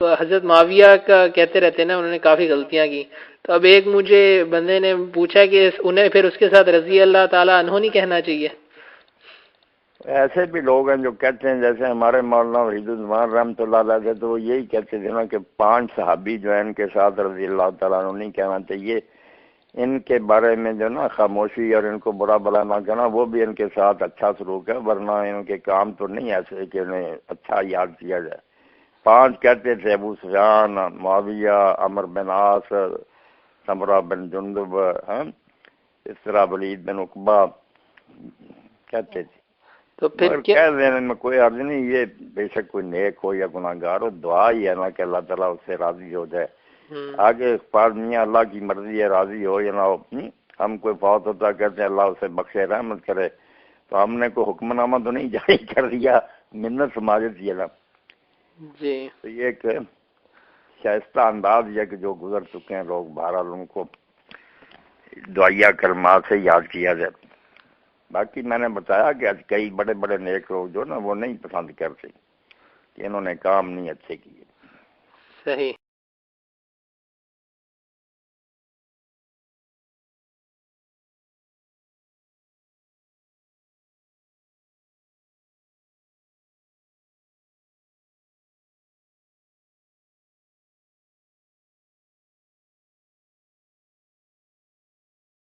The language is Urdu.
حضرت معاویہ کا کہتے رہتے ہیں نا، انہوں نے کافی غلطیاں کی، تو اب ایک مجھے بندے نے پوچھا کہ انہیں پھر اس کے ساتھ رضی اللہ تعالیٰ عنہ نہیں کہنا چاہیے؟ ایسے بھی لوگ ہیں جو کہتے ہیں، جیسے ہمارے مولانا وحید الزمان رحمۃ اللہ علیہ تھے، تو وہ یہی کہتے تھے نا کہ 5 صحابی جو ہیں ان کے ساتھ رضی اللہ تعالیٰ عنہ نہیں کہنا چاہیے، ان کے بارے میں جو نا خاموشی اور ان کو برا بلا نہ کہنا، وہ بھی ان کے ساتھ اچھا سلوک ہے، ورنہ ان کے کام تو نہیں ایسے کہ انہیں اچھا یاد کیا جائے۔ 5 کہتے تھے، ابو سفیان، معاویہ، عمر بن عاص، سمرہ بن جندب، اس طرح ولید بن عقبہ کہتے تھے۔ تو پھر مگر کہہ دینے میں کوئی عرض نہیں، یہ بے شک کوئی نیک ہو یا گناہ گار ہو، دعا ہی ہے نا کہ اللہ تعالیٰ اس سے راضی ہو جائے۔ آگے پار میاں اللہ کی مرضی ہے، راضی ہو یا نہ ہو۔ ہم کوئی فوت ہوتا کہتے ہیں اللہ اسے بخشے رحمت کرے، تو ہم نے کوئی حکم نامہ تو نہیں جاری کر دیا، منت سماجت یہ نا۔ جی تو یہ ایک شائستہ انداز یہ کہ جو گزر چکے ہیں لوگ، بہرحال ان کو دعائیہ کلمات سے یاد کیا جائے۔ باقی میں نے بتایا کہ کئی بڑے بڑے نیک لوگ جو نا وہ نہیں پسند کرتے کہ انہوں نے کام نہیں اچھے کیے۔ صحیح۔